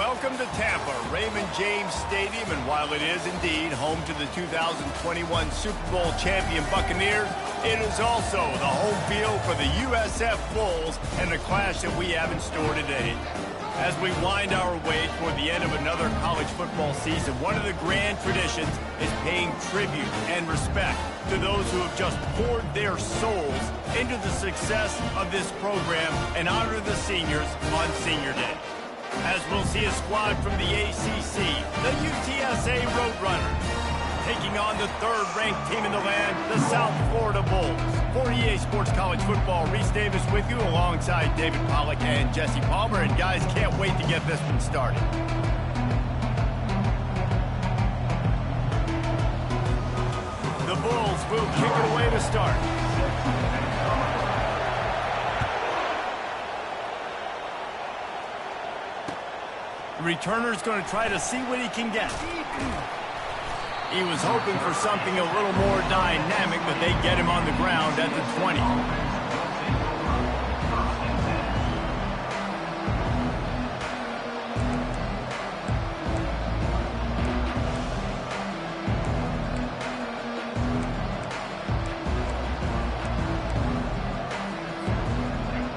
welcome to Tampa, Raymond James Stadium, and while it is indeed home to the 2021 Super Bowl champion Buccaneers, it is also the home field for the USF Bulls and the clash that we have in store today. As we wind our way toward the end of another college football season, one of the grand traditions is paying tribute and respect to those who have just poured their souls into the success of this program and honor the seniors on Senior Day. As we'll see a squad from the ACC, the UTSA Roadrunners, taking on the third-ranked team in the land, the South Florida Bulls. For EA Sports College Football, Reese Davis with you alongside David Pollack and Jesse Palmer. And guys, can't wait to get this one started. The Bulls will kick it away to start. The returner's going to try to see what he can get. He was hoping for something a little more dynamic, but they get him on the ground at the 20.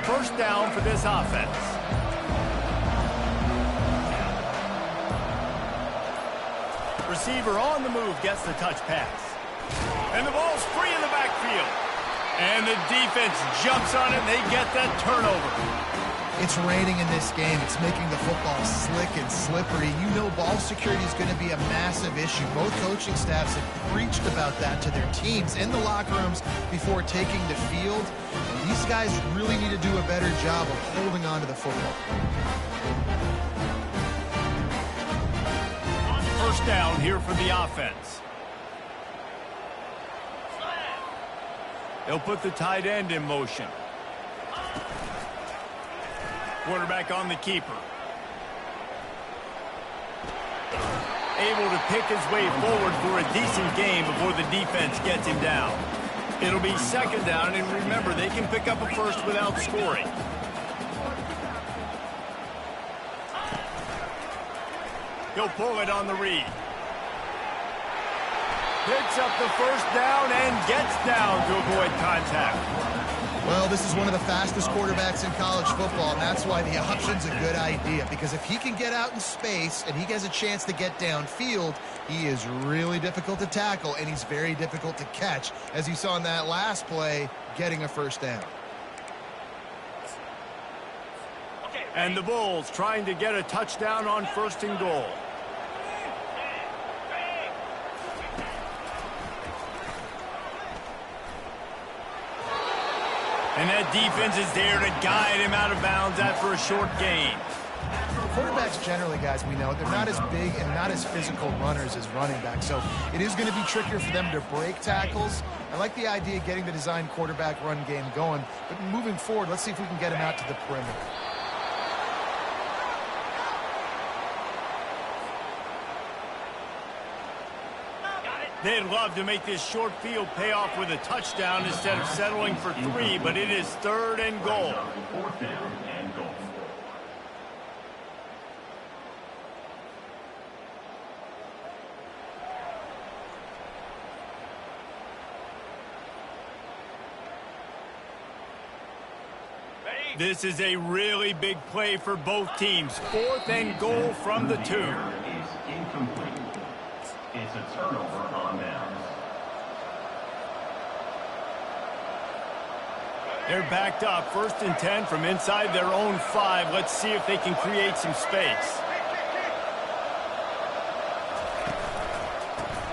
First down for this offense. Receiver on the move gets the touch pass. And the ball's free in the backfield. And the defense jumps on it, and they get that turnover. It's raining in this game. It's making the football slick and slippery. You know ball security is going to be a massive issue. Both coaching staffs have preached about that to their teams in the locker rooms before taking the field. And these guys really need to do a better job of holding on to the football. First down here for the offense. They'll put the tight end in motion. Quarterback on the keeper. Able to pick his way forward for a decent game before the defense gets him down. It'll be second down, and remember, they can pick up a first without scoring. He'll pull it on the read. Picks up the first down and gets down to avoid contact. Well, this is one of the fastest quarterbacks in college football, and that's why the option's a good idea. Because if he can get out in space and he has a chance to get downfield, he is really difficult to tackle, and he's very difficult to catch. As you saw in that last play, getting a first down. And the Bulls trying to get a touchdown on first and goal. And that defense is there to guide him out of bounds after a short gain. Quarterbacks generally, guys, we know, they're not as big and not as physical runners as running backs. So it is going to be trickier for them to break tackles. I like the idea of getting the design quarterback run game going. But moving forward, let's see if we can get him out to the perimeter. They'd love to make this short field pay off with a touchdown instead of settling for 3, but it is third and goal. This is a really big play for both teams. 4th and goal from the 2. It's a turnover on downs. They're backed up. 1st and 10 from inside their own 5. Let's see if they can create some space.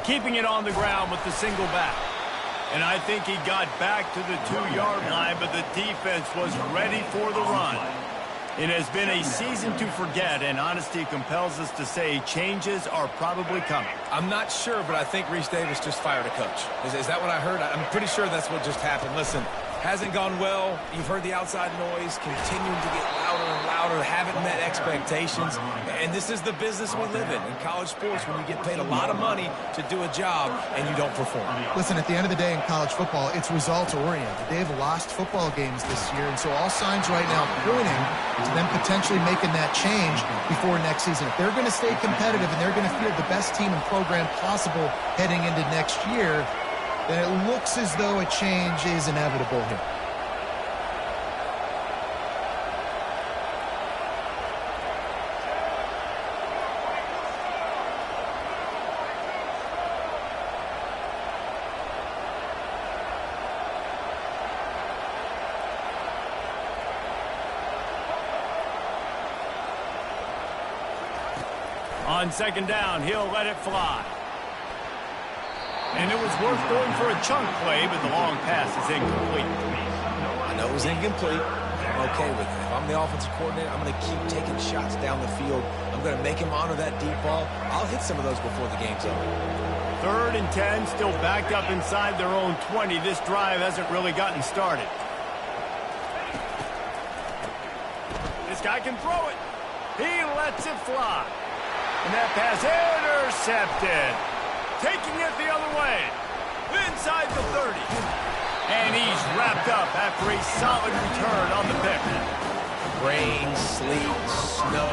Keeping it on the ground with the single back. And I think he got back to the 2-yard line, but the defense was ready for the run. It has been a season to forget, and honesty compels us to say changes are probably coming. I'm not sure, but I think Reese Davis just fired a coach. Is that what I heard? I'm pretty sure that's what just happened. Listen, Hasn't gone well. You've heard the outside noise continuing to get louder and louder. Haven't met expectations. And this is the business we live in college sports, when you get paid a lot of money to do a job and you don't perform. Listen, at the end of the day in college football, it's results-oriented. They've lost football games this year, and so all signs right now pointing to them potentially making that change before next season. If they're going to stay competitive and they're going to field the best team and program possible heading into next year, then it looks as though a change is inevitable here. On second down, he'll let it fly. And it was worth going for a chunk play, but the long pass is incomplete. I know it was incomplete. I'm okay with it. If I'm the offensive coordinator, I'm going to keep taking shots down the field. I'm going to make him honor that deep ball. I'll hit some of those before the game's over. 3rd and 10, still backed up inside their own 20. This drive hasn't really gotten started. This guy can throw it. He lets it fly. And that pass intercepted. Taking it the other way. Inside the 30. And he's wrapped up after a solid return on the pick. Rain, sleet, snow,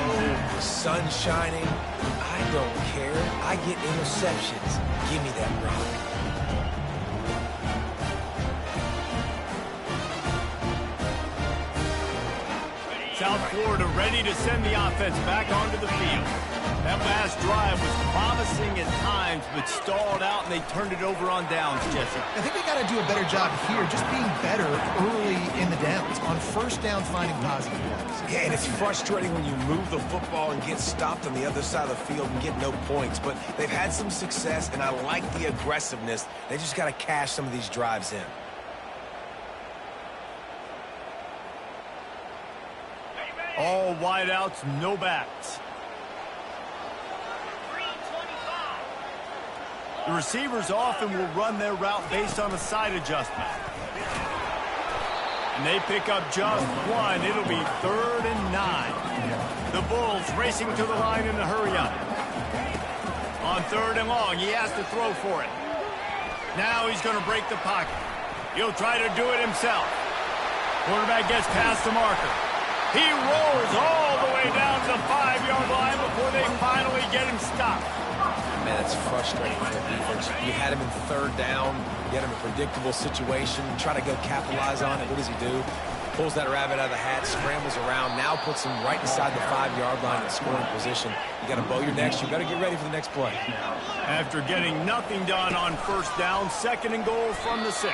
sun shining. I don't care. I get interceptions. Give me that rock. South Florida ready to send the offense back onto the field. That last drive was promising at times, but stalled out, and they turned it over on downs, Jesse. I think they got to do a better job here, just being better early in the downs, on first down finding positive plays. Yeah, and it's frustrating when you move the football and get stopped on the other side of the field and get no points, but they've had some success, and I like the aggressiveness. They just got to cash some of these drives in. All wideouts, no backs. The receivers often will run their route based on a side adjustment. And they pick up just one. It'll be 3rd and 9. The Bulls racing to the line in a hurry up. On 3rd and long, he has to throw for it. Now he's going to break the pocket. He'll try to do it himself. Quarterback gets past the marker. He rolls all the way down to the 5-yard line before they finally get him stopped. Man, that's frustrating for the defense. You had him in 3rd down. You had him in a predictable situation. Try to go capitalize on it. What does he do? Pulls that rabbit out of the hat, scrambles around, now puts him right inside the 5-yard line in scoring position. You got to bow your necks. You got to get ready for the next play. After getting nothing done on 1st down, 2nd and goal from the 6.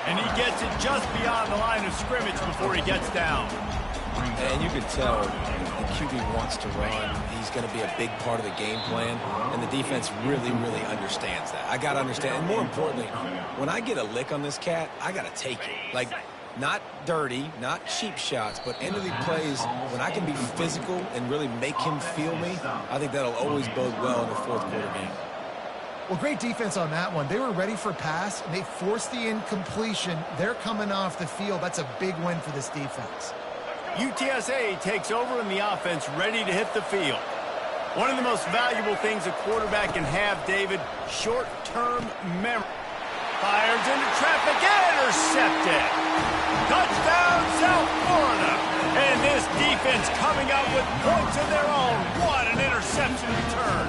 And he gets it just beyond the line of scrimmage before he gets down. And you can tell the QB wants to run. He's going to be a big part of the game plan, and the defense really, really understands that. I got to understand, and more importantly, when I get a lick on this cat, I got to take it. Like, not dirty, not cheap shots, but end of the plays, when I can be physical and really make him feel me, I think that'll always bode well in the 4th quarter game. Well, great defense on that one. They were ready for pass, and they forced the incompletion. They're coming off the field. That's a big win for this defense. UTSA takes over in the offense, ready to hit the field. One of the most valuable things a quarterback can have, David, short-term memory. Fires into traffic, intercepted. Touchdown, South Florida. And this defense coming out with points of their own. What an interception return.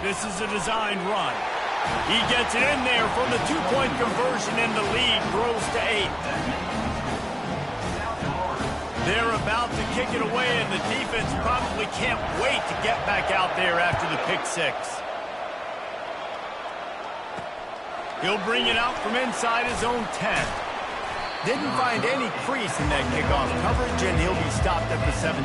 This is a design run. He gets it in there from the 2-point conversion, and the lead grows to 8. They're about to kick it away, and the defense probably can't wait to get back out there after the pick 6. He'll bring it out from inside his own 10. Didn't find any crease in that kickoff coverage, and he'll be stopped at the 17.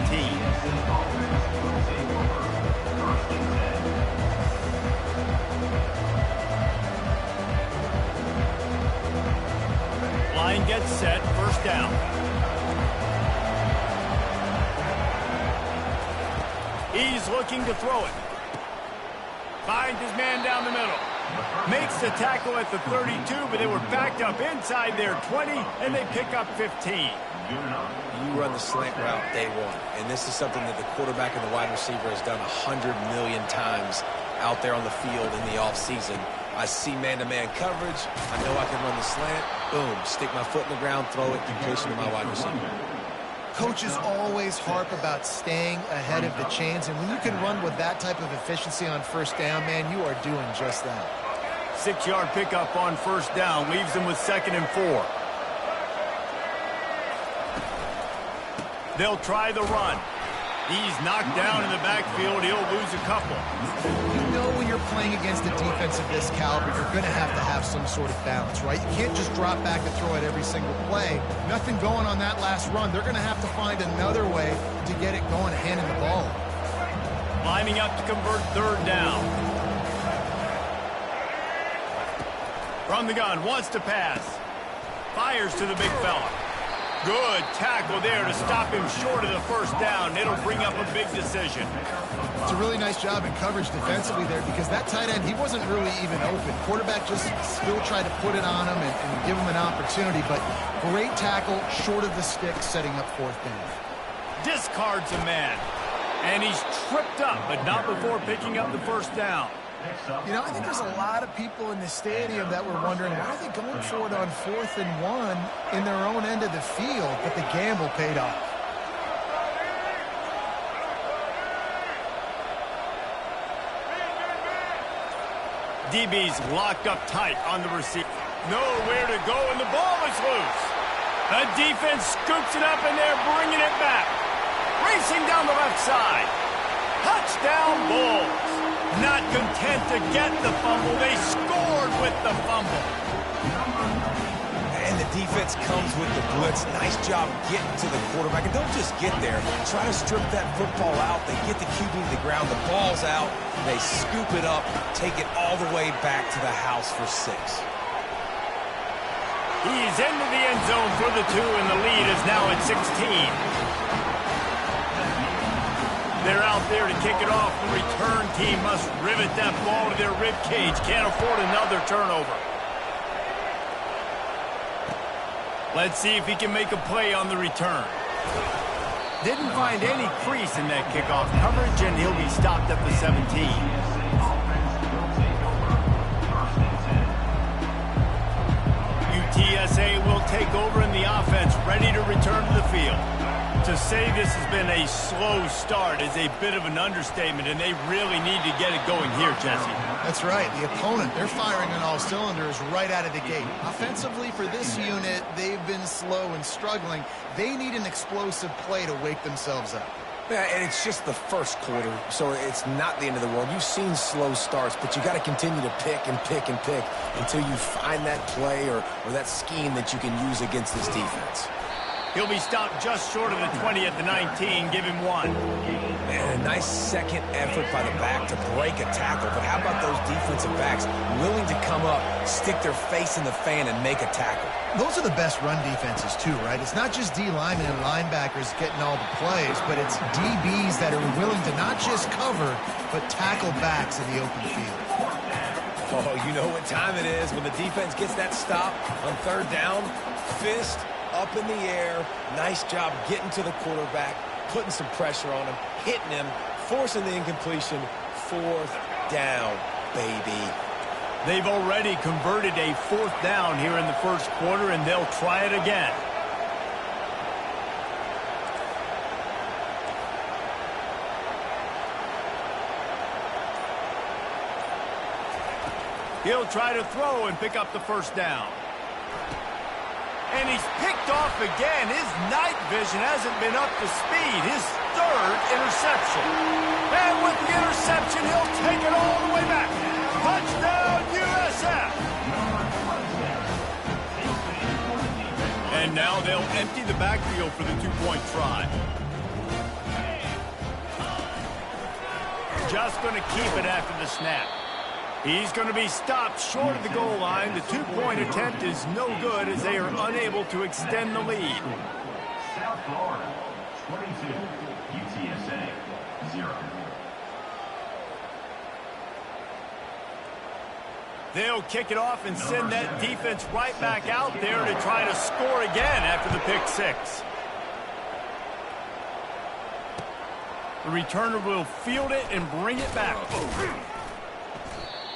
Line gets set, 1st down. He's looking to throw it. Finds his man down the middle. Makes the tackle at the 32, but they were backed up inside their 20, and they pick up 15. You run the slant route day one, and this is something that the quarterback and the wide receiver has done 100 million times out there on the field in the offseason. I see man-to-man coverage. I know I can run the slant. Boom, stick my foot in the ground, throw it, completion to my wide receiver. Coaches always harp about staying ahead of the chains, and when you can run with that type of efficiency on first down, man, you are doing just that. 6-yard pickup on first down leaves them with 2nd and 4. They'll try the run. He's knocked down in the backfield. He'll lose a couple. You know when you're playing against a defense of this caliber, you're going to have some sort of balance, right? You can't just drop back and throw it every single play. Nothing going on that last run. They're going to have to find another way to get it going, handing the ball. Lining up to convert 3rd down. From the gun, wants to pass. Fires to the big fella. Good tackle there to stop him short of the first down. It'll bring up a big decision. It's a really nice job in coverage defensively there because that tight end, he wasn't really even open. Quarterback just still tried to put it on him and give him an opportunity, but great tackle short of the stick, setting up 4th down. Discards a man, and he's tripped up, but not before picking up the first down. You know, I think there's a lot of people in the stadium that were wondering, why are they going for it on 4th and 1 in their own end of the field? But the gamble paid off. DB's locked up tight on the receiver. Nowhere to go, and the ball is loose. The defense scoops it up, and they're bringing it back. Racing down the left side. Touchdown Bulls. Not content to get the fumble, they scored with the fumble. And the defense comes with the blitz. Nice job getting to the quarterback. And don't just get there. Try to strip that football out. They get the QB to the ground. The ball's out. They scoop it up, take it all the way back to the house for 6. He's into the end zone for the 2, and the lead is now at 16. They're out there to kick it off. The return team must rivet that ball to their rib cage. Can't afford another turnover. Let's see if he can make a play on the return. Didn't find any crease in that kickoff coverage, and he'll be stopped at the 17. UTSA will take over in the offense, ready to return to the field. To say this has been a slow start is a bit of an understatement, and they really need to get it going here, Jesse. That's right. The opponent, they're firing on all cylinders right out of the gate. Offensively, for this unit, they've been slow and struggling. They need an explosive play to wake themselves up. Yeah, and it's just the first quarter, so it's not the end of the world. You've seen slow starts, but you got to continue to pick and pick and pick until you find that play or that scheme that you can use against this defense. He'll be stopped just short of the 20 at the 19. Give him 1. And a nice second effort by the back to break a tackle. But how about those defensive backs willing to come up, stick their face in the fan, and make a tackle? Those are the best run defenses, too, right? It's not just D linemen and linebackers getting all the plays, but it's DBs that are willing to not just cover, but tackle backs in the open field. Oh, you know what time it is when the defense gets that stop on 3rd down. Fist up in the air. Nice job getting to the quarterback, putting some pressure on him, hitting him, forcing the incompletion. 4th down, baby. They've already converted a 4th down here in the first quarter, and they'll try it again. He'll try to throw and pick up the first down. And he's picked off again. His night vision hasn't been up to speed. His 3rd interception. And with the interception, he'll take it all the way back. Touchdown, USF! And now they'll empty the backfield for the 2-point try. Just going to keep it after the snap. He's going to be stopped short of the goal line. The 2-point attempt is no good as they are unable to extend the lead. South Florida, 22, UTSA, 0. They'll kick it off and send that defense right back out there to try to score again after the pick six. The returner will field it and bring it back.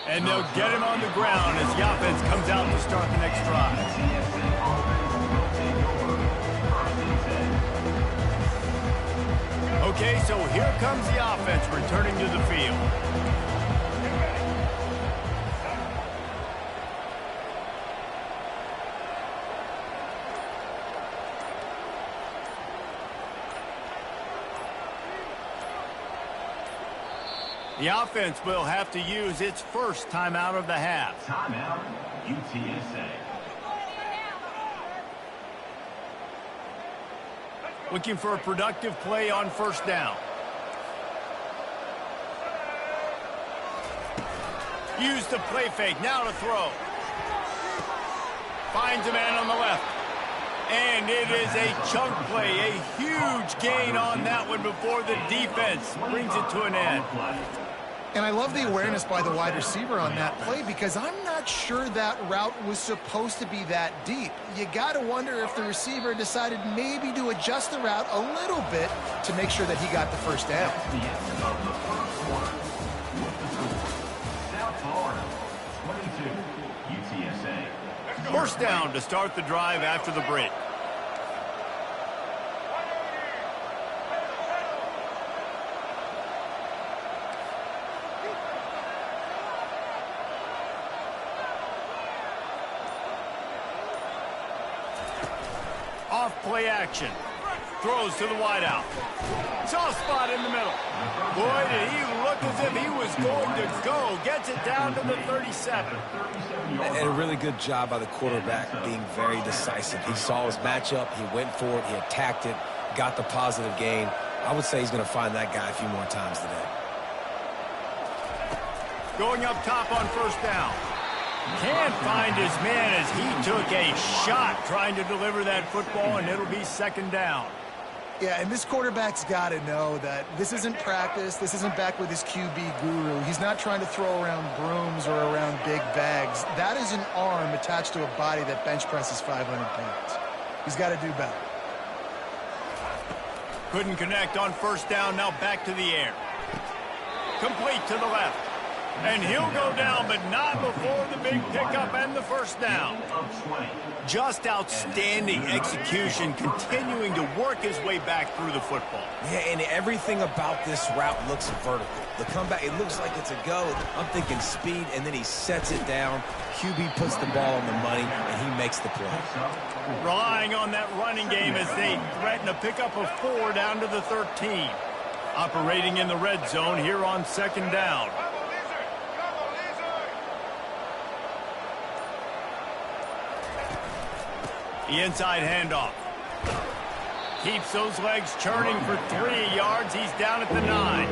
And they'll get him on the ground as the offense comes out to start the next drive. Okay, so here comes the offense returning to the field. The offense will have to use its first timeout of the half. Timeout, UTSA. Looking for a productive play on first down. Use the play fake. Now to throw. Finds a man on the left. And it is a chunk play. A huge gain on that one before the defense brings it to an end. And I love the awareness by the wide receiver on that play because I'm not sure that route was supposed to be that deep. You got to wonder if the receiver decided maybe to adjust the route a little bit to make sure that he got the first down. South Florida, 22, UTSA. First down to start the drive after the break. Play action. Throws to the wideout. Soft spot in the middle. Boy, did he look as if he was going to go. Gets it down to the 37. And a really good job by the quarterback being very decisive. He saw his matchup. He went for it. He attacked it. Got the positive gain. I would say he's going to find that guy a few more times today. Going up top on first down. Can't find his man as he took a shot trying to deliver that football, and it'll be second down. Yeah, and this quarterback's got to know that this isn't practice. This isn't back with his QB guru. He's not trying to throw around brooms or around big bags. That is an arm attached to a body that bench presses 500 pounds. He's got to do better. Couldn't connect on first down. Now back to the air. Complete to the left. And he'll go down, but not before the big pickup and the first down. Just outstanding execution, continuing to work his way back through the football. Yeah, and everything about this route looks vertical. The comeback, it looks like it's a go. I'm thinking speed, and then he sets it down. QB puts the ball on the money, and he makes the play. Relying on that running game as they threaten a pickup of 4 down to the 13. Operating in the red zone here on second down. The inside handoff. Keeps those legs churning for 3 yards. He's down at the 9.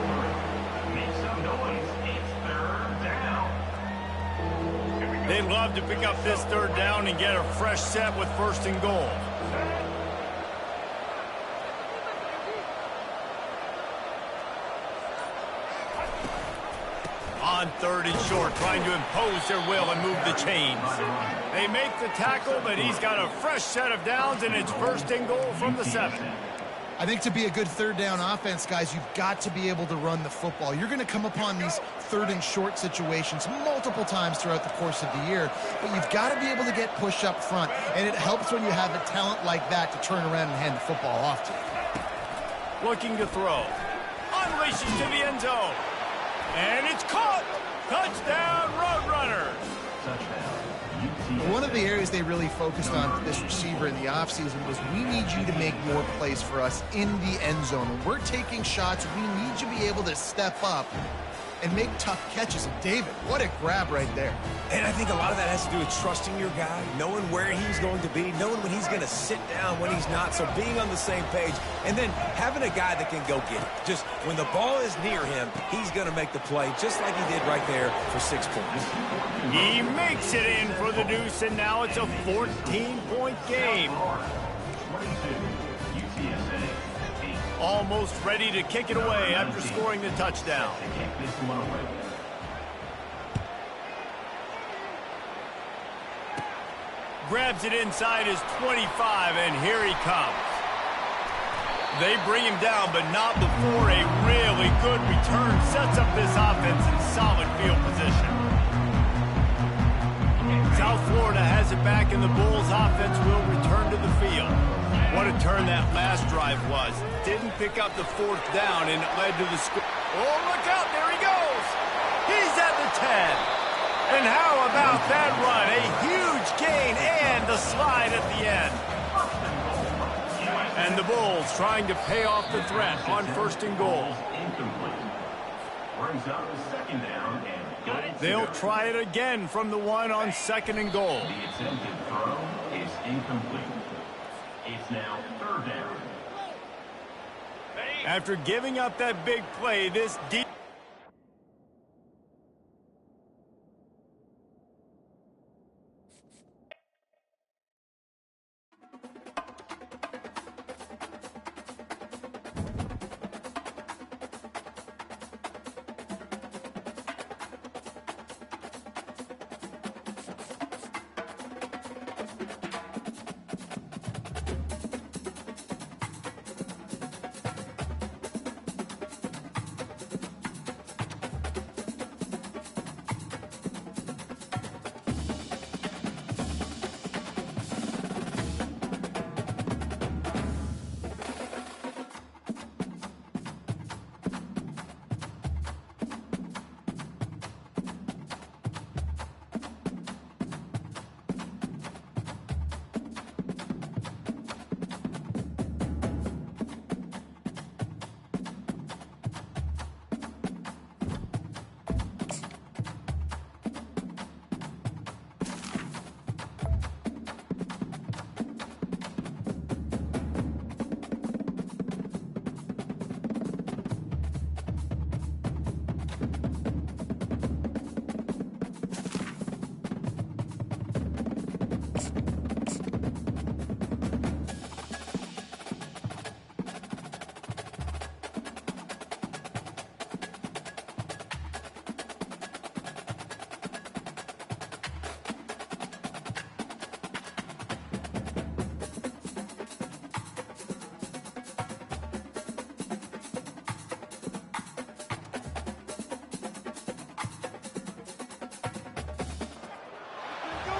Make some noise. It's third down. They'd love to pick up this third down and get a fresh set with first and goal. On third and short, trying to impose their will and move the chains. They make the tackle, but he's got a fresh set of downs, and it's first and goal from the 7. I think to be a good third down offense, guys, you've got to be able to run the football. You're going to come upon these third and short situations multiple times throughout the course of the year, but you've got to be able to get push up front, and it helps when you have a talent like that to turn around and hand the football off to you. Looking to throw. Unleashes to the end zone. And it's caught. Touchdown, Roadrunners. One of the areas they really focused on for this receiver in the offseason was we need you to make more plays for us in the end zone. When we're taking shots, we need you to be able to step up and make tough catches. And David, what a grab right there. And I think a lot of that has to do with trusting your guy, knowing where he's going to be, knowing when he's going to sit down, when he's not, so being on the same page, and then having a guy that can go get it. Just when the ball is near him, he's going to make the play, just like he did right there for 6 points. He makes it in for the deuce, and now it's a 14-point game. Almost ready to kick it away after scoring the touchdown. Grabs it inside his 25, and here he comes. They bring him down, but not before a really good return sets up this offense in solid field position. South Florida has it back, and the Bulls offense will return to the field. What a turn that last drive was. Didn't pick up the fourth down, and it led to the score. Oh, look out. There he goes. He's at the 10. And how about that run? A huge gain and the slide at the end. And the Bulls trying to pay off the threat on first and goal. Incomplete. Brings up the second down and they'll try it again from the one on second and goal. the attempted throw is incomplete. It's now third down. After giving up that big play, this deep...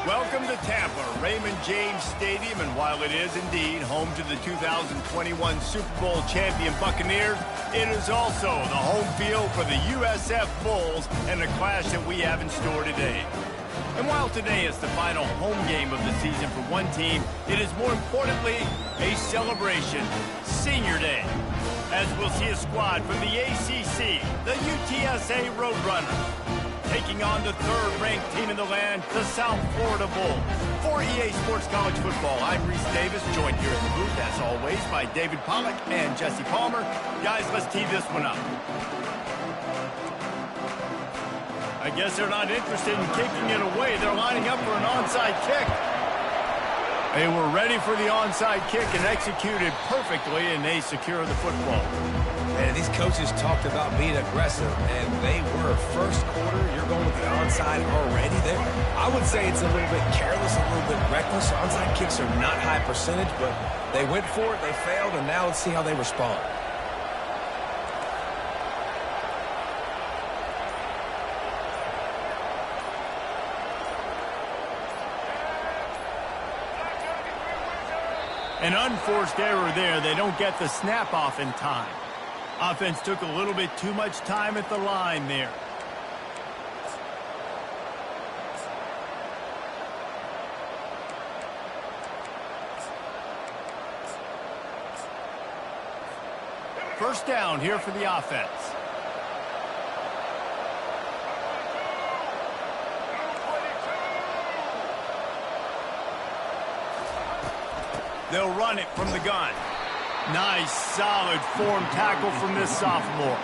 Welcome to Tampa, Raymond James Stadium, and while it is indeed home to the 2021 Super Bowl champion Buccaneers, it is also the home field for the USF Bulls and the clash that we have in store today. And while today is the final home game of the season for one team, it is more importantly a celebration, Senior Day, as we'll see a squad from the ACC, the UTSA Roadrunners, taking on the third-ranked team in the land, the South Florida Bulls. For EA Sports College Football, I'm Reese Davis, joined here in the booth, as always, by David Pollack and Jesse Palmer. Guys, let's tee this one up. I guess they're not interested in kicking it away. They're lining up for an onside kick. They were ready for the onside kick and executed perfectly, and they secure the football. Man, these coaches talked about being aggressive, and they were. First quarter, you're going with the onside already there. I would say it's a little bit careless, a little bit reckless. Onside kicks are not high percentage, but they went for it, they failed, and now let's see how they respond. An unforced error there. They don't get the snap off in time. Offense took a little bit too much time at the line there. First down here for the offense. They'll run it from the gun. Nice, solid form tackle from this sophomore.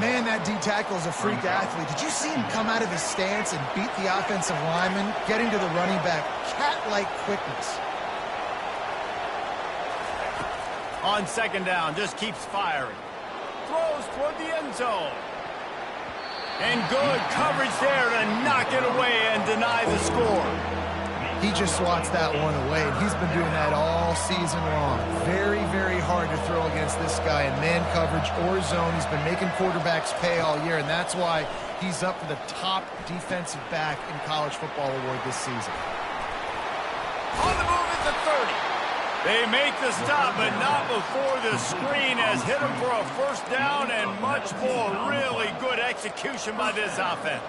Man, that D tackle is a freak athlete. Did you see him come out of his stance and beat the offensive lineman, getting to the running back? Cat-like quickness. On second down, just keeps firing. Throws toward the end zone. And good coverage there to knock it away and deny the score. He just swats that one away, and he's been doing that all season long. Very, very hard to throw against this guy in man coverage or zone. He's been making quarterbacks pay all year, and that's why he's up for the top defensive back in college football award this season. On the move at the 30. They make the stop, but not before the screen has hit him for a first down and much more. Really good execution by this offense.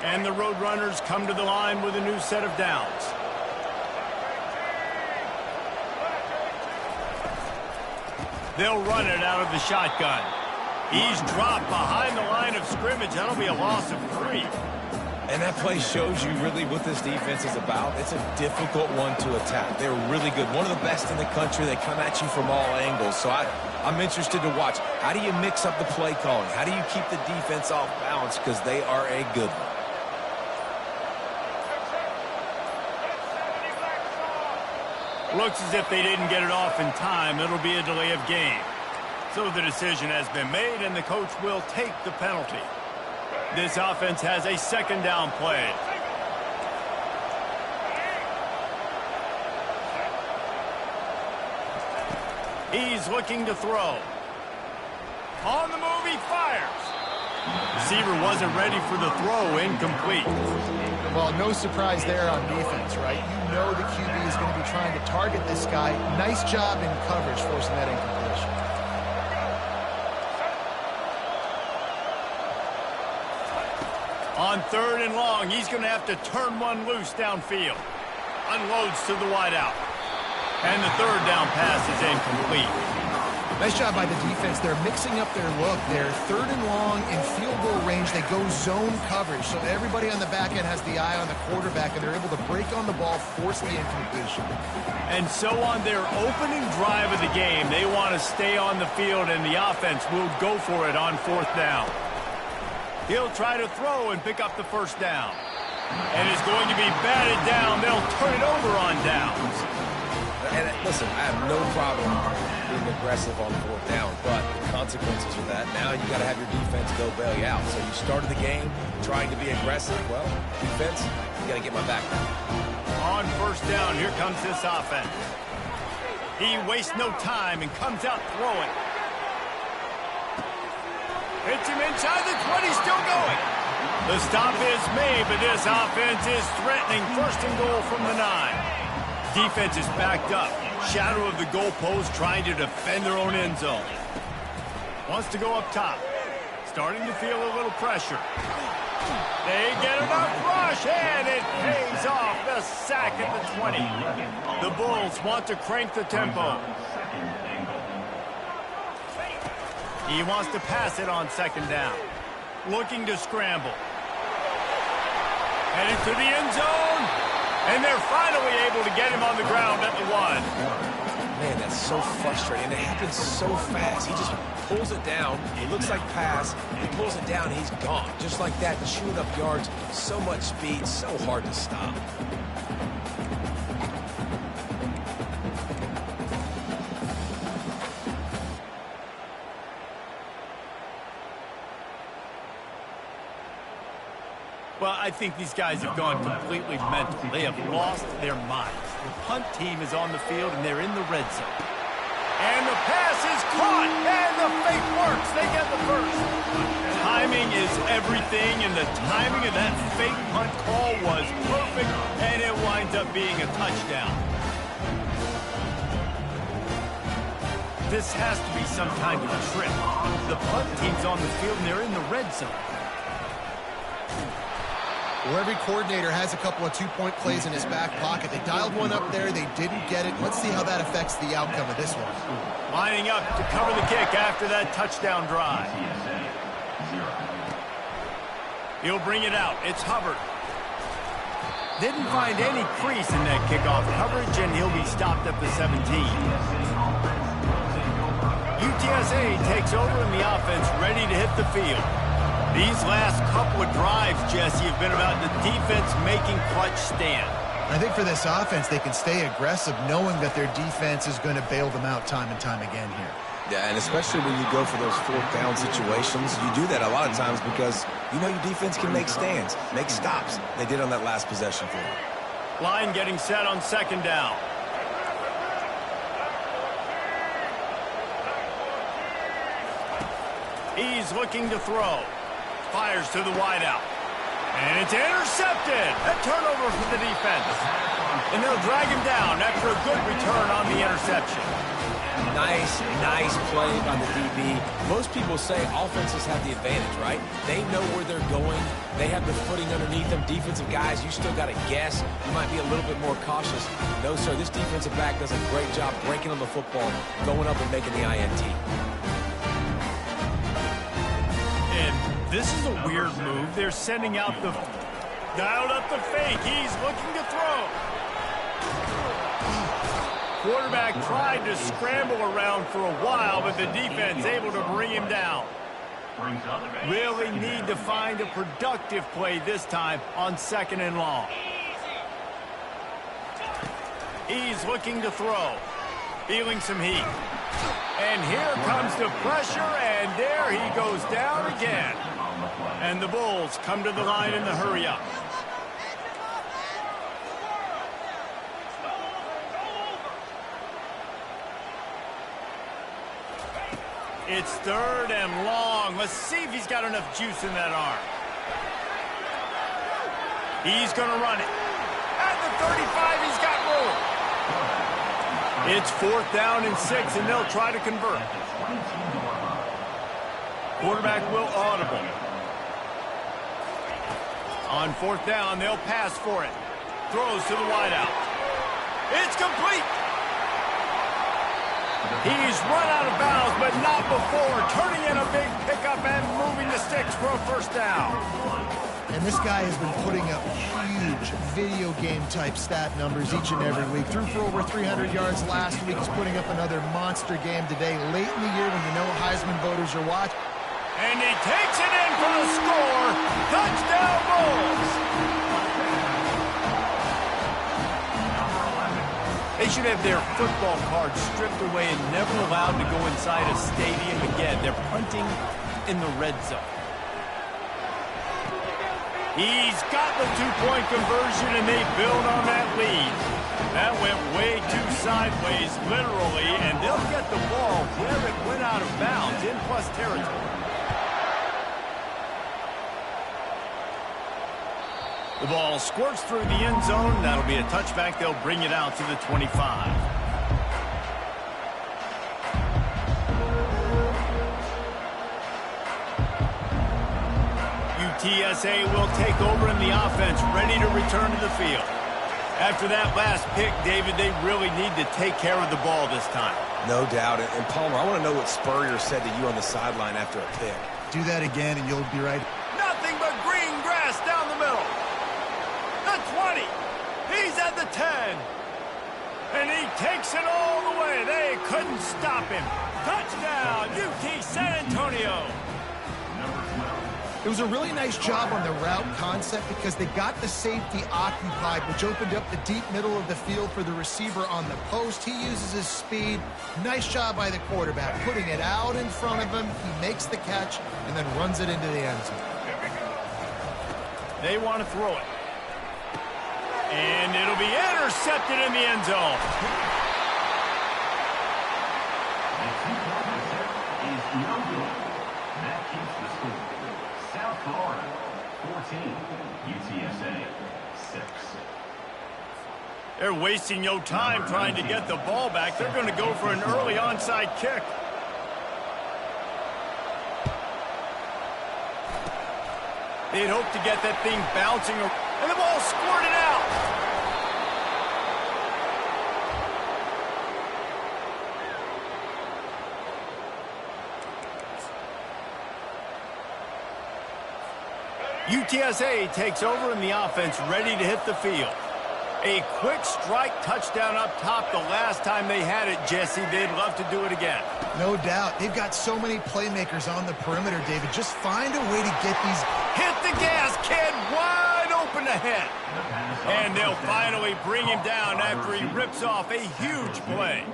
And the Roadrunners come to the line with a new set of downs. They'll run it out of the shotgun. He's dropped behind the line of scrimmage. That'll be a loss of 3. And that play shows you really what this defense is about. It's a difficult one to attack. They're really good. One of the best in the country. They come at you from all angles. So I'm interested to watch. How do you mix up the play calling? How do you keep the defense off balance? Because they are a good one. Looks as if they didn't get it off in time. It'll be a delay of game. So the decision has been made, and the coach will take the penalty. This offense has a second down play. He's looking to throw. On the move, he fires. Receiver wasn't ready for the throw, incomplete. Well, no surprise there on defense, right? You know the QB is going to be trying to target this guy. Nice job in coverage forcing that incompletion. On 3rd and long, he's going to have to turn one loose downfield. Unloads to the wideout. And the 3rd down pass is incomplete. Nice job by the defense. They're mixing up their look. They're 3rd and long in field goal range. They go zone coverage. So everybody on the back end has the eye on the quarterback, and they're able to break on the ball, force the incompletion. And so on their opening drive of the game, they want to stay on the field, and the offense will go for it on 4th down. He'll try to throw and pick up the first down. And it's going to be batted down. They'll turn it over on downs. And listen, I have no problem being aggressive on 4th down, but the consequences of that, now you got to have your defense go bail you out. So you started the game trying to be aggressive. Well, defense, you got to get my back down. On 1st down, here comes this offense. He wastes no time and comes out throwing. Hits him inside the 20, still going. The stop is made, but this offense is threatening 1st and goal from the 9. Defense is backed up. Shadow of the goalpost trying to defend their own end zone. Wants to go up top. Starting to feel a little pressure. They get enough rush, and it pays off. The sack at the 20. The Bulls want to crank the tempo. He wants to pass it on 2nd down. Looking to scramble. Headed to the end zone. And they're finally able to get him on the ground at the 1. Man, that's so frustrating. It happens so fast. He just pulls it down. It looks like pass. He pulls it down, he's gone. Just like that, chewing up yards. So much speed, so hard to stop. Well, I think these guys have gone completely mental. They have lost their minds. The punt team is on the field, and they're in the red zone. And the pass is caught, and the fake works. They get the first. Timing is everything, and the timing of that fake punt call was perfect, and it winds up being a touchdown. This has to be some kind of a trick. The punt team's on the field, and they're in the red zone. Well, every coordinator has a couple of two-point plays in his back pocket. They dialed one up there. They didn't get it. Let's see how that affects the outcome of this one. Lining up to cover the kick after that touchdown drive. He'll bring it out. It's Hubbard. Didn't find any crease in that kickoff coverage, and he'll be stopped at the 17. UTSA takes over, and the offense ready to hit the field. These last couple of drives, Jesse, have been about the defense making clutch stand. I think for this offense, they can stay aggressive knowing that their defense is going to bail them out time and time again here. Yeah, and especially when you go for those fourth down situations, you do that a lot of times because you know your defense can make stands, make stops. They did on that last possession for them. Line getting set on second down. He's looking to throw. Fires to the wideout. And it's intercepted. A turnover for the defense. And they'll drag him down after a good return on the interception. Nice play by the DB. Most people say offenses have the advantage, right? They know where they're going. They have the footing underneath them. Defensive guys, you still got to guess. You might be a little bit more cautious. No, sir, this defensive back does a great job breaking on the football, going up and making the INT. And this is a weird move. They're sending out the... Dialed up the fake. He's looking to throw. Quarterback tried to scramble around for a while, but the defense able to bring him down. Really need to find a productive play this time on second and long. He's looking to throw. Feeling some heat. And here comes the pressure, and there he goes down again. And the Bulls come to the line in the hurry-up. It's third and long. Let's see if he's got enough juice in that arm. He's going to run it. At the 35, he's got room. It's fourth down and 6, and they'll try to convert. Quarterback will audible. On fourth down, they'll pass for it. Throws to the wideout. It's complete. He's run out of bounds, but not before. Turning in a big pickup and moving the sticks for a first down. And this guy has been putting up huge video game-type stat numbers each and every week. Threw for over 300 yards last week. He's putting up another monster game today, late in the year when you know Heisman voters are watching. And he takes it in for the score. Touchdown, Bulls. They should have their football cards stripped away and never allowed to go inside a stadium again. They're punting in the red zone. He's got the two-point conversion, and they build on that lead. That went way too sideways, literally, and they'll get the ball where it went out of bounds in plus territory. The ball squirts through the end zone. That'll be a touchback. They'll bring it out to the 25. UTSA will take over in the offense, ready to return to the field. After that last pick, David, they really need to take care of the ball this time. No doubt. And Palmer, I want to know what Spurrier said to you on the sideline after a pick. Do that again, and you'll be right. Nothing but green grass down the middle. The 20. He's at the 10. And he takes it all the way. They couldn't stop him. Touchdown, UT San Antonio. It was a really nice job on the route concept because they got the safety occupied, which opened up the deep middle of the field for the receiver on the post. He uses his speed. Nice job by the quarterback, putting it out in front of him. He makes the catch and then runs it into the end zone. They want to throw it. And it'll be intercepted in the end zone. That keeps the score. South Florida, 14. UTSA, 6. They're wasting no time trying to get the ball back. They're going to go for an early onside kick. They'd hope to get that thing bouncing, and the ball squirted out. UTSA takes over in the offense, ready to hit the field. A quick strike touchdown up top the last time they had it, Jesse. They'd love to do it again. No doubt. They've got so many playmakers on the perimeter, David. Just find a way to get these. Hit the gas, kid. Wide open ahead. And they'll finally bring him down after he rips off a huge play.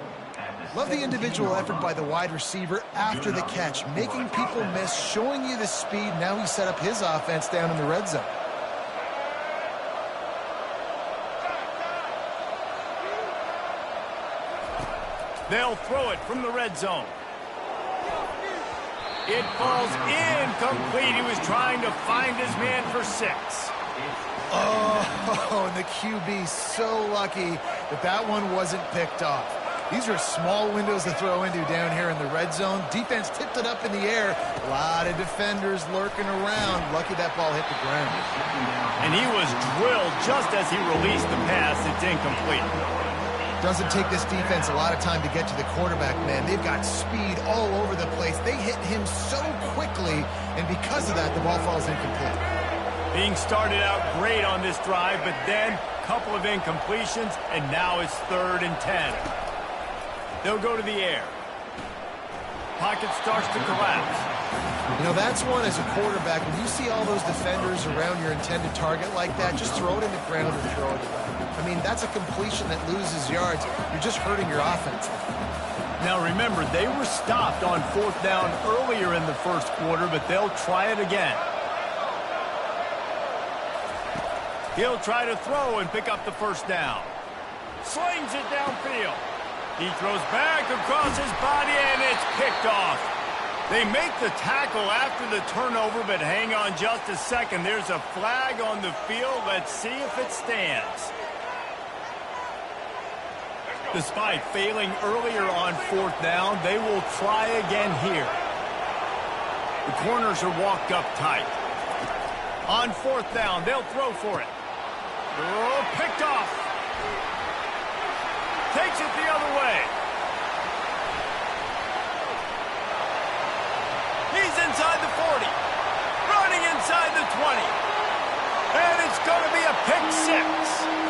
Love the individual effort by the wide receiver after the catch, making people miss, showing you the speed. Now he set up his offense down in the red zone. They'll throw it from the red zone. It falls incomplete. He was trying to find his man for 6. Oh, and the QB so lucky that that one wasn't picked off. These are small windows to throw into down here in the red zone. Defense tipped it up in the air. A lot of defenders lurking around. Lucky that ball hit the ground. And he was drilled just as he released the pass. It's incomplete. Doesn't take this defense a lot of time to get to the quarterback, man. They've got speed all over the place. They hit him so quickly, and because of that, the ball falls incomplete. Being started out great on this drive, but then a couple of incompletions, and now it's 3rd and 10. They'll go to the air. Pocket starts to collapse. You know, that's one as a quarterback. When you see all those defenders around your intended target like that, just throw it in the ground and throw it away. I mean, that's a completion that loses yards. You're just hurting your offense. Now remember, they were stopped on 4th down earlier in the first quarter, but they'll try it again. He'll try to throw and pick up the 1st down. Slings it downfield. He throws back across his body, and it's picked off. They make the tackle after the turnover, but hang on just a second. There's a flag on the field. Let's see if it stands. Despite failing earlier on 4th down, they will try again here. The corners are walked up tight. On 4th down, they'll throw for it. Oh, picked off. Takes it the other way. He's inside the 40. Running inside the 20. And it's going to be a pick 6.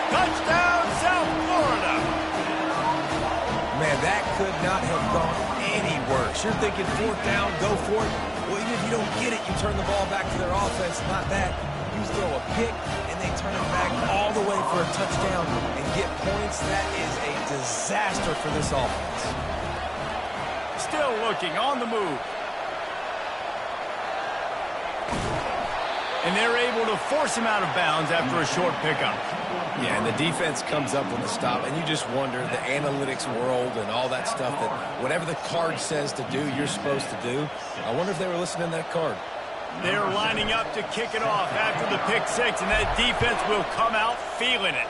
Touchdown, South Florida. Man, that could not have gone any worse. You're thinking 4th down, go for it. Well, even if you don't get it, you turn the ball back to their offense. Not that. You throw a pick, and they turn it back all the way for a touchdown and get points. That is a disaster for this offense. Still looking on the move. And they're able to force him out of bounds after a short pickup. Yeah, and the defense comes up with the stop, and you just wonder, the analytics world and all that stuff, that whatever the card says to do, you're supposed to do. I wonder if they were listening to that card. They're lining up to kick it off after the pick 6, and that defense will come out feeling it.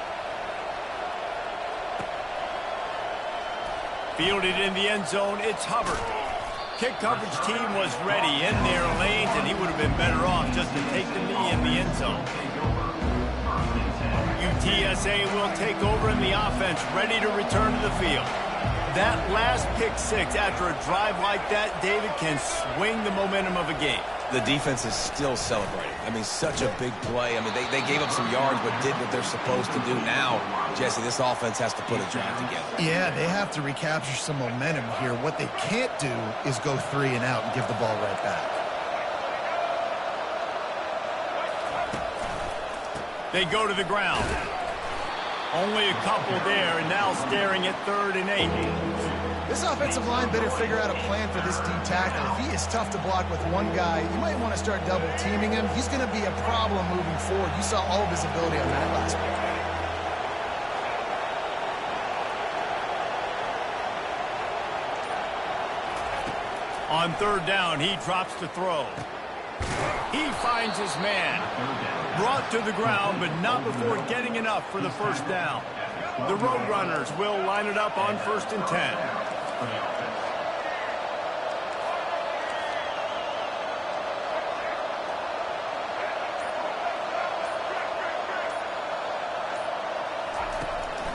Fielded in the end zone, it's Hubbard. Kick coverage team was ready in their lanes, and he would have been better off just to take the knee in the end zone. UTSA will take over in the offense, ready to return to the field. That last pick 6 after a drive like that, David, can swing the momentum of a game. The defense is still celebrating. I mean, such a big play. I mean, they gave up some yards but did what they're supposed to do. Now, Jesse, this offense has to put a drive together. Yeah, they have to recapture some momentum here. What they can't do is go 3 and out and give the ball right back. They go to the ground. Only a couple there, and now staring at 3rd and 8. This offensive line better figure out a plan for this D tackle. If he is tough to block with one guy, you might want to start double teaming him. He's going to be a problem moving forward. You saw all of his ability on that last play. On 3rd down, he drops to throw. He finds his man. Brought to the ground, but not before getting enough for the 1st down. The Roadrunners will line it up on 1st and 10.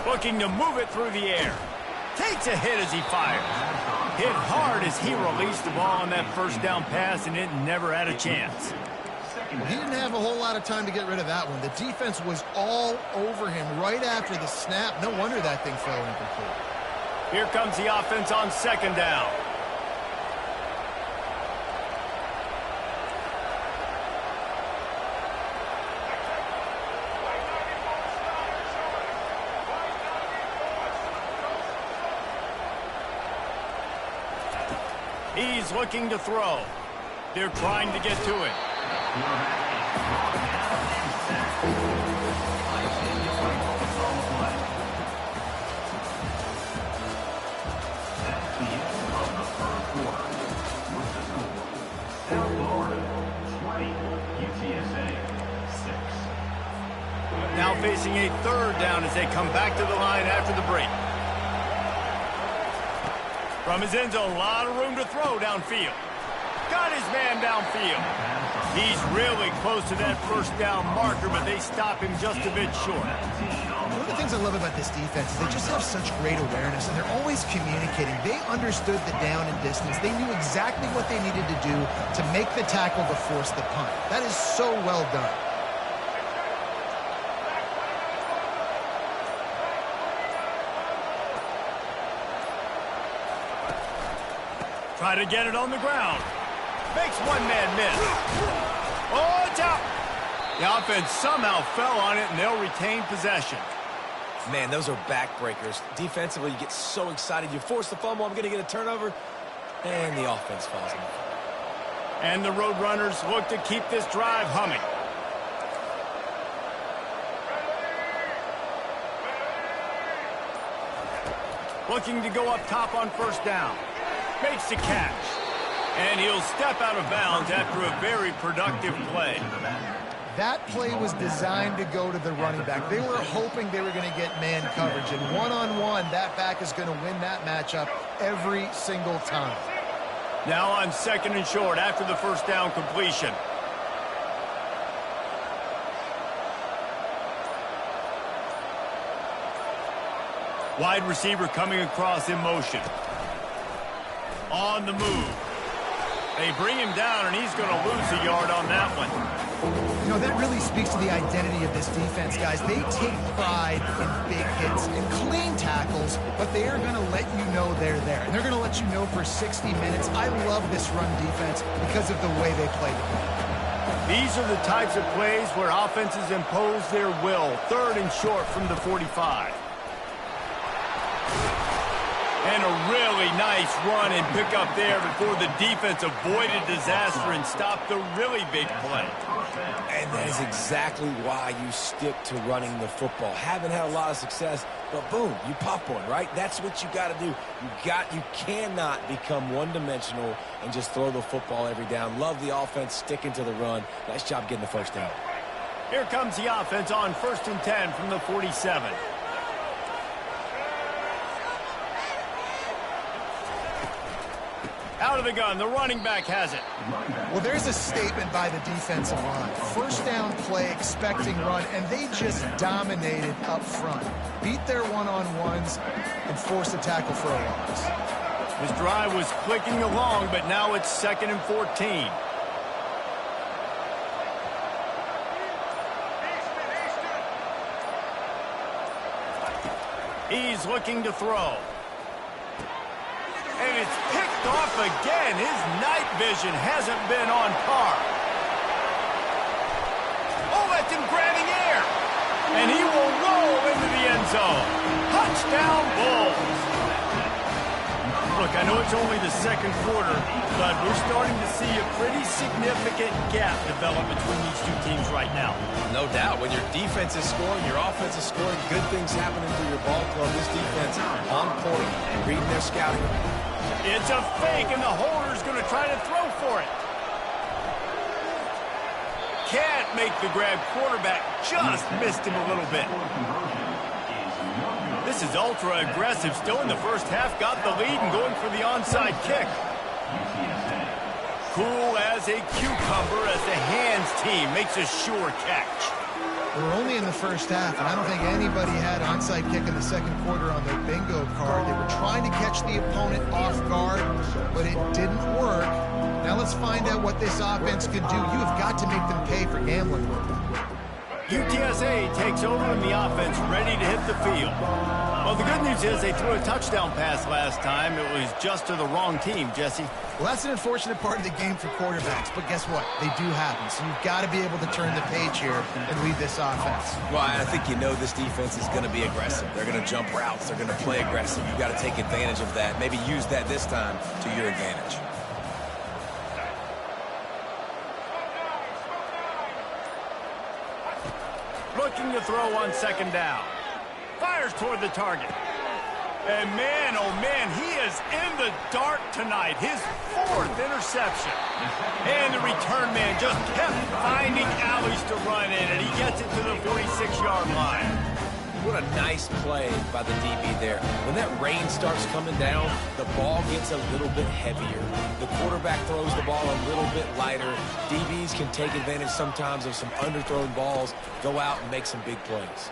Looking to move it through the air. Takes a hit as he fires. Hit hard as he released the ball on that 1st down pass, and it never had a chance. He didn't have a whole lot of time to get rid of that one. The defense was all over him right after the snap. No wonder that thing fell incomplete. Here comes the offense on 2nd down. He's looking to throw. They're trying to get to it. South Florida, 20, UTSA, 6. Now facing a third down as they come back to the line after the break. From his end zone, a lot of room to throw downfield. Got his man downfield. He's really close to that first down marker, but they stop him just a bit short. One of the things I love about this defense is they just have such great awareness, and they're always communicating. They understood the down and distance. They knew exactly what they needed to do to make the tackle to force the punt. That is so well done. Try to get it on the ground. Makes one man miss. Oh, it's out. The offense somehow fell on it, and they'll retain possession. Man, those are backbreakers. Defensively, you get so excited. You force the fumble, I'm going to get a turnover, and the offense falls in. And the Roadrunners look to keep this drive humming. Looking to go up top on first down. Makes the catch. And he'll step out of bounds after a very productive play. That play was designed to go to the running back. They were hoping they were going to get man coverage, and one-on-one, that back is going to win that matchup every single time. Now on second and short after the first down completion. Wide receiver coming across in motion. On the move. They bring him down, and he's going to lose a yard on that one. You know, that really speaks to the identity of this defense, guys. They take pride in big hits and clean tackles, but they are going to let you know they're there. And they're going to let you know for 60 minutes. I love this run defense because of the way they play the game. These are the types of plays where offenses impose their will. Third and short from the 45. And a really nice run and pick up there before the defense avoided disaster and stopped the really big play. And that is exactly why you stick to running the football. Haven't had a lot of success, but boom, you pop one, right? That's what you got to do. You cannot become one-dimensional and just throw the football every down. Love the offense sticking to the run. Nice job getting the first down. Here comes the offense on 1st and 10 from the 47. Out of the gun, the running back has it. Well, there's a statement by the defensive line. First down play, expecting run, and they just dominated up front. Beat their one-on-ones and forced a tackle for a loss. This drive was clicking along, but now it's 2nd and 14. He's looking to throw. And it's picked off again. His night vision hasn't been on par. Oh, that's him grabbing air. And he will roll into the end zone. Touchdown, Bulls. Look, I know it's only the second quarter, but we're starting to see a pretty significant gap develop between these two teams right now. No doubt. When your defense is scoring, your offense is scoring, good things happening for your ball club. This defense on point, reading their scouting. It's a fake, and the holder's going to try to throw for it. Can't make the grab. Quarterback just missed him a little bit. This is ultra aggressive. Still in the first half, got the lead and going for the onside kick. Cool as a cucumber as the hands team makes a sure catch. We're only in the first half, and I don't think anybody had onside kick in the second quarter on their bingo card. They were trying to catch the opponent off guard, but it didn't work. Now let's find out what this offense could do. You have got to make them pay for gambling. UTSA takes over in the offense, ready to hit the field. Well, the good news is they threw a touchdown pass last time. It was just to the wrong team, Jesse. Well, that's an unfortunate part of the game for quarterbacks, but guess what? They do happen, so you've got to be able to turn the page here and lead this offense. Well, I think you know this defense is going to be aggressive. They're going to jump routes. They're going to play aggressive. You've got to take advantage of that. Maybe use that this time to your advantage. looking to throw on second down. Fires toward the target. And man, oh man, he is in the dark tonight. His 4th interception. And the return man just kept finding alleys to run in, and he gets it to the 46-yard line. What a nice play by the DB there. When that rain starts coming down, the ball gets a little bit heavier. The quarterback throws the ball a little bit lighter. DBs can take advantage sometimes of some underthrown balls, go out and make some big plays.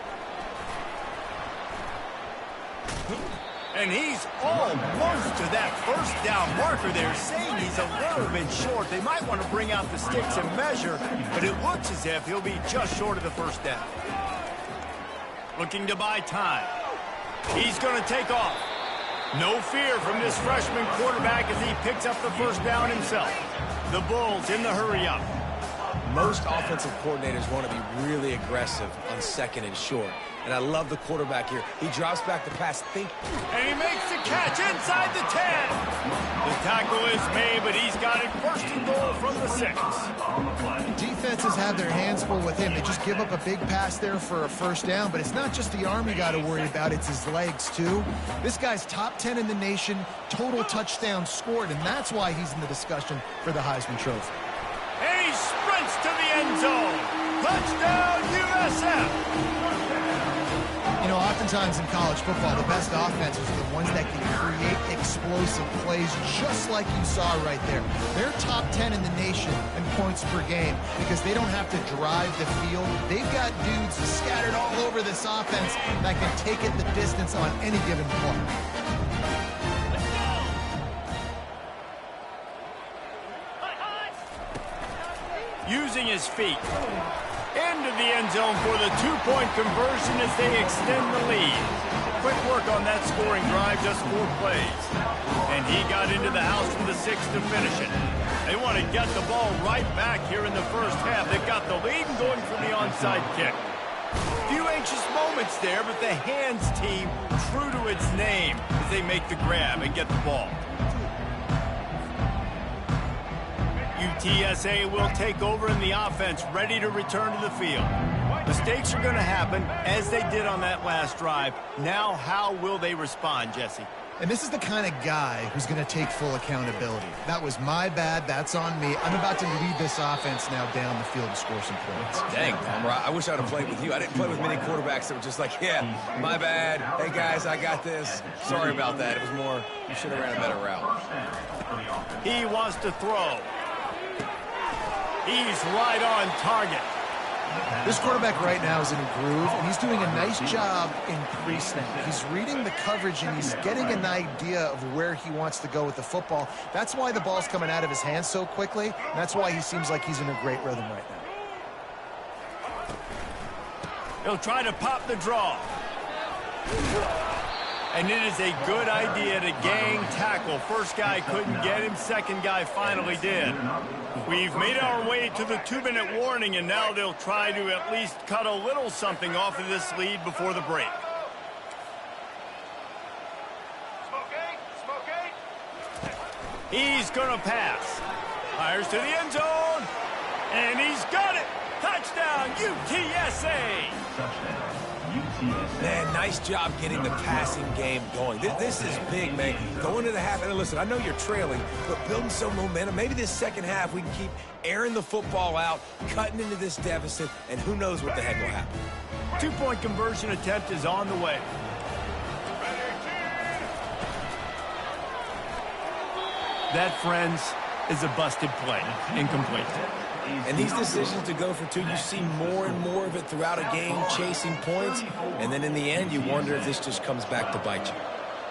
And he's almost to that first down marker there, saying he's a little bit short. They might want to bring out the sticks and measure, but it looks as if he'll be just short of the first down. Looking to buy time. He's going to take off. No fear from this freshman quarterback as he picks up the first down himself. The Bulls in the hurry up. Most offensive coordinators want to be really aggressive on second and short. And I love the quarterback here. He drops back the pass. And he makes the catch inside the 10. The tackle is made, but he's got it first and goal from the 6. Defenses have their hands full with him. They just give up a big pass there for a first down, but it's not just the arm you got to worry about, it's his legs too. This guy's top 10 in the nation, total touchdowns scored, and that's why he's in the discussion for the Heisman Trophy. And he sprints to the end zone. Touchdown, USF. You know, oftentimes in college football, the best offenses are the ones that can create explosive plays just like you saw right there. They're top 10 in the nation in points per game because they don't have to drive the field. They've got dudes scattered all over this offense that can take it the distance on any given play. Using his feet. Into the end zone for the 2-point conversion as they extend the lead. Quick work on that scoring drive, just 4 plays. And he got into the house from the 6 to finish it. They want to get the ball right back here in the first half. They've got the lead and going for the onside kick. Few anxious moments there, but the hands team true to its name as they make the grab and get the ball. UTSA will take over in the offense, ready to return to the field. Mistakes are going to happen, as they did on that last drive. Now, how will they respond, Jesse? And this is the kind of guy who's going to take full accountability. That was my bad. That's on me. I'm about to lead this offense now down the field to score some points. Dang, Palmer, I wish I'd have played with you. I didn't play with many quarterbacks that were just like, yeah, my bad. Hey, guys, I got this. Sorry about that. It was more, you should have ran a better route. He wants to throw. He's right on target. This quarterback right now is in a groove, and he's doing a nice job in pre-snap. He's reading the coverage, and he's getting an idea of where he wants to go with the football. That's why the ball's coming out of his hands so quickly, and that's why he seems like he's in a great rhythm right now. He'll try to pop the draw. And it is a good idea to gang tackle. First guy couldn't get him, second guy finally did. We've made our way to the 2-minute warning, and now they'll try to at least cut a little something off of this lead before the break. He's gonna pass. Fires to the end zone. And he's got it. Touchdown, UTSA. Man, nice job getting the passing game going. This is big, man. Going to the half, and listen, I know you're trailing, but building some momentum. Maybe this second half we can keep airing the football out, cutting into this deficit, and who knows what the heck will happen. 2-point conversion attempt is on the way. That, friends, is a busted play. Incomplete. And these decisions to go for 2, you see more and more of it throughout a game, chasing points. And then in the end, you wonder if this just comes back to bite you.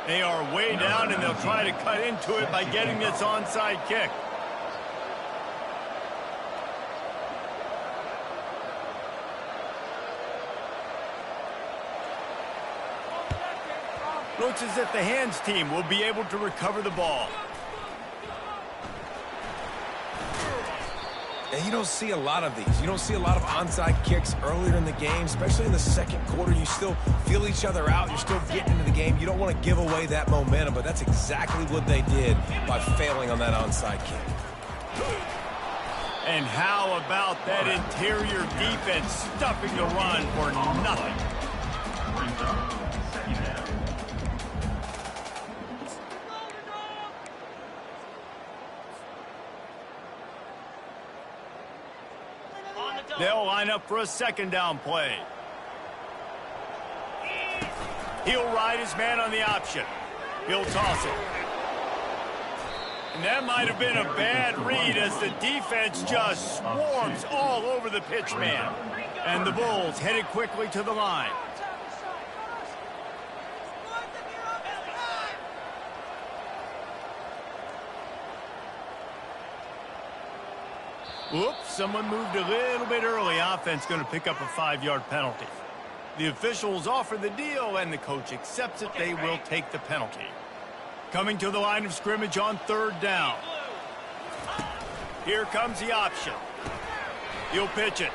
They are way down, and they'll try to cut into it by getting this onside kick. Looks as if the hands team will be able to recover the ball. And you don't see a lot of these. You don't see a lot of onside kicks earlier in the game, especially in the second quarter. You still feel each other out. You're still getting into the game. You don't want to give away that momentum, but that's exactly what they did by failing on that onside kick. And how about that interior defense stuffing the run for nothing? Brings up second half. They'll line up for a second down play. He'll ride his man on the option. He'll toss it. And that might have been a bad read as the defense just swarms all over the pitch man. And the Bulls headed quickly to the line. Whoops, someone moved a little bit early. Offense going to pick up a 5-yard penalty. The officials offer the deal, and the coach accepts it. They will take the penalty. Coming to the line of scrimmage on third down. Here comes the option. He'll pitch it.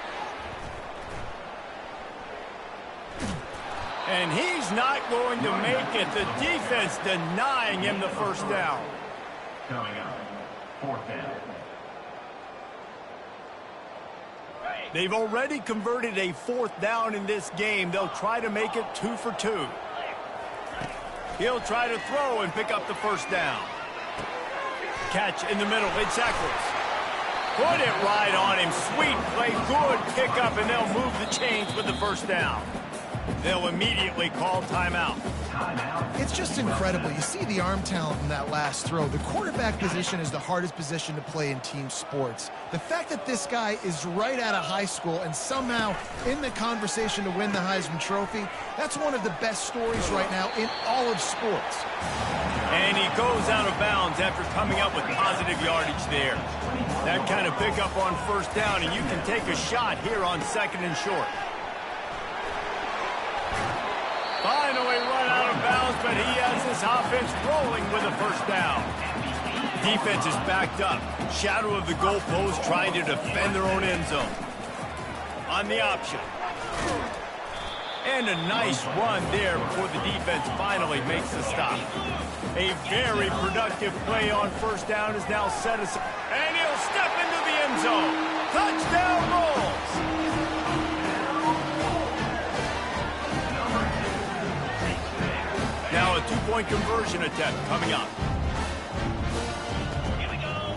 And he's not going to make it. The defense denying him the first down. Coming up, fourth down. They've already converted a fourth down in this game. They'll try to make it 2 for 2. He'll try to throw and pick up the first down. Catch in the middle. It's Eccles. Put it right on him. Sweet play. Good pickup, and they'll move the chains with the first down. They'll immediately call timeout. It's just incredible. You see the arm talent in that last throw. The quarterback position is the hardest position to play in team sports. The fact that this guy is right out of high school and somehow in the conversation to win the Heisman Trophy, that's one of the best stories right now in all of sports. And he goes out of bounds after coming up with positive yardage there. That kind of pickup on first down, and you can take a shot here on second and short. Finally run out of bounds, but he has this offense rolling with a first down. Defense is backed up. Shadow of the goalpost trying to defend their own end zone. On the option. And a nice run there before the defense finally makes the stop. A very productive play on first down is now set aside. And he'll step into the end zone. Touchdown Bulls! Now a two-point conversion attempt coming up. Here we go.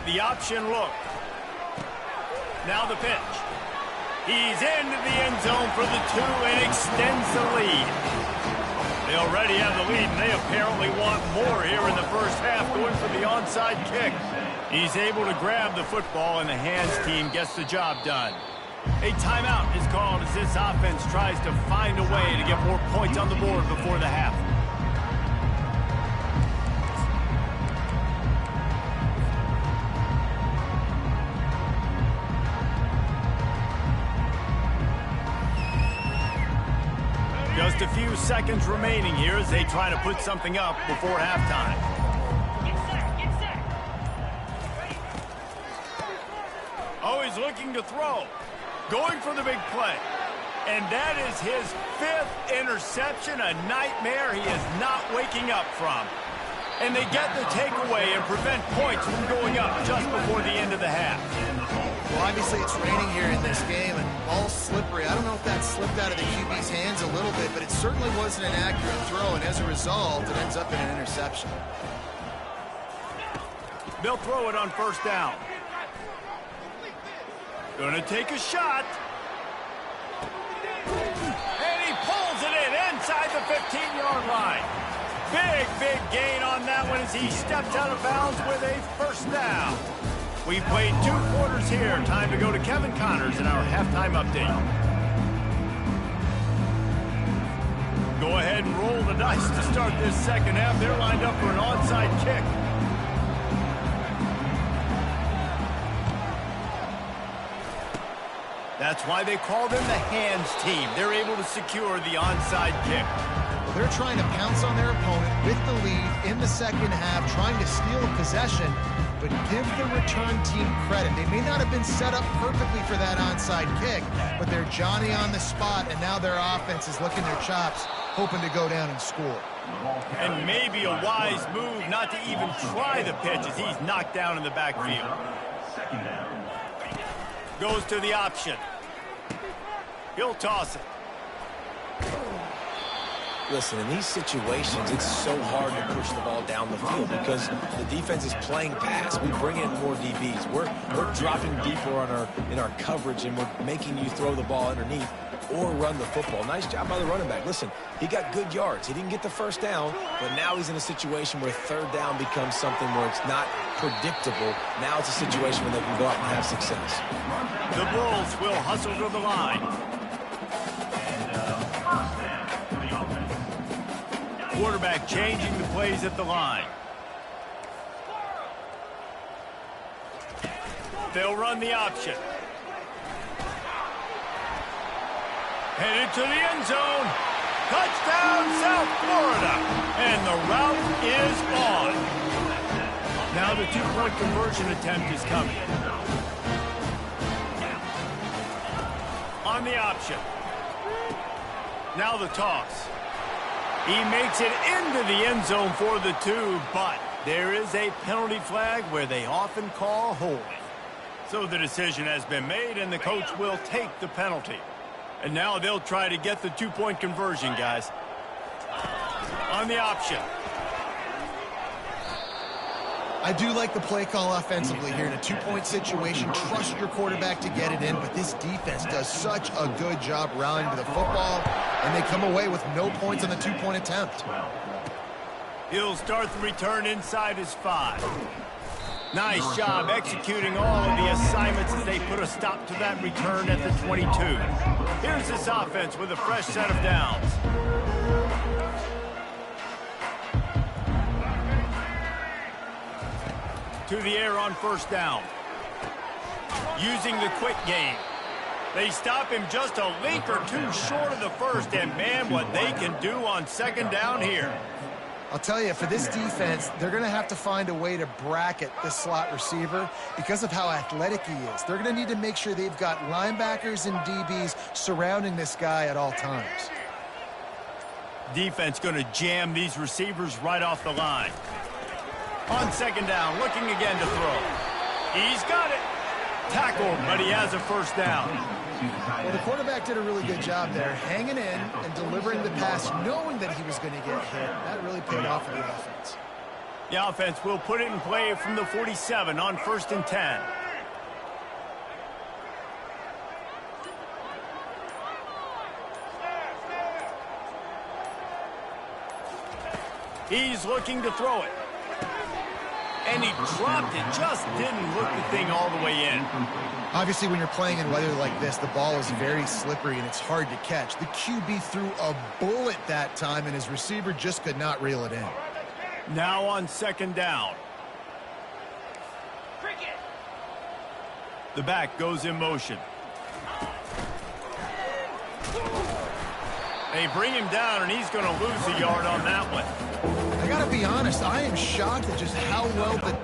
The option look. Now the pitch. He's into the end zone for the 2 and extends the lead. They already have the lead, and they apparently want more here in the first half, going for the onside kick. He's able to grab the football, and the hands team gets the job done. A timeout is called as this offense tries to find a way to get more points on the board before the half. Just a few seconds remaining here as they try to put something up before halftime. Get set. Oh, he's looking to throw. Going for the big play. And that is his 5th interception, a nightmare he is not waking up from. And they get the takeaway and prevent points from going up just before the end of the half. Well, obviously it's raining here in this game, and ball's slippery. I don't know if that slipped out of the QB's hands a little bit, but it certainly wasn't an accurate throw, and as a result, it ends up in an interception. They'll throw it on first down. Gonna take a shot. And he pulls it in inside the 15-yard line. Big gain on that one as he steps out of bounds with a first down. We played 2 quarters here. Time to go to Kevin Connors in our halftime update. Go ahead and roll the dice to start this second half. They're lined up for an onside kick. That's why they call them the hands team. They're able to secure the onside kick. They're trying to pounce on their opponent with the lead in the second half, trying to steal a possession, but give the return team credit. They may not have been set up perfectly for that onside kick, but they're Johnny on the spot, and now their offense is licking their chops, hoping to go down and score. And maybe a wise move not to even try the pitch as he's knocked down in the backfield. Second down. Goes to the option. He'll toss it. Listen, in these situations, it's so hard to push the ball down the field because the defense is playing pass. We bring in more DBs. We're dropping deeper in our coverage, and we're making you throw the ball underneath or run the football. Nice job by the running back. Listen, he got good yards. He didn't get the first down, but now he's in a situation where third down becomes something where it's not predictable. Now it's a situation where they can go out and have success. The Bulls will hustle to the line. Quarterback changing the plays at the line. They'll run the option. Headed to the end zone. Touchdown, South Florida. And the route is on. Now the two-point conversion attempt is coming. On the option. Now the toss. He makes it into the end zone for the 2, but there is a penalty flag where they often call holding. So the decision has been made, and the coach will take the penalty. And now they'll try to get the two-point conversion, guys. On the option. I do like the play call offensively here in a two-point situation. Trust your quarterback to get it in, but this defense does such a good job rallying to the football, and they come away with no points on the two-point attempt. He'll start the return inside his 5. Nice job executing all of the assignments as they put a stop to that return at the 22. Here's this offense with a fresh set of downs. To the air on first down. Using the quick game. They stop him just a link or two short of the first, and man, what they can do on second down here. I'll tell you, for this defense, they're going to have to find a way to bracket this slot receiver because of how athletic he is. They're going to need to make sure they've got linebackers and DBs surrounding this guy at all times. Defense going to jam these receivers right off the line. On second down, looking again to throw. He's got it. Tackled, but he has a first down. Well, the quarterback did a really good job there, hanging in and delivering the pass, knowing that he was going to get hit. That really paid off for the offense. The offense will put it in play from the 47 on 1st and 10. He's looking to throw it. And he dropped it, just didn't look the thing all the way in. Obviously, when you're playing in weather like this, the ball is very slippery and it's hard to catch. The QB threw a bullet that time, and his receiver just could not reel it in. Now on second down. The back goes in motion. They bring him down, and he's going to lose a yard on that one. I got to be honest, I am shocked at just how well the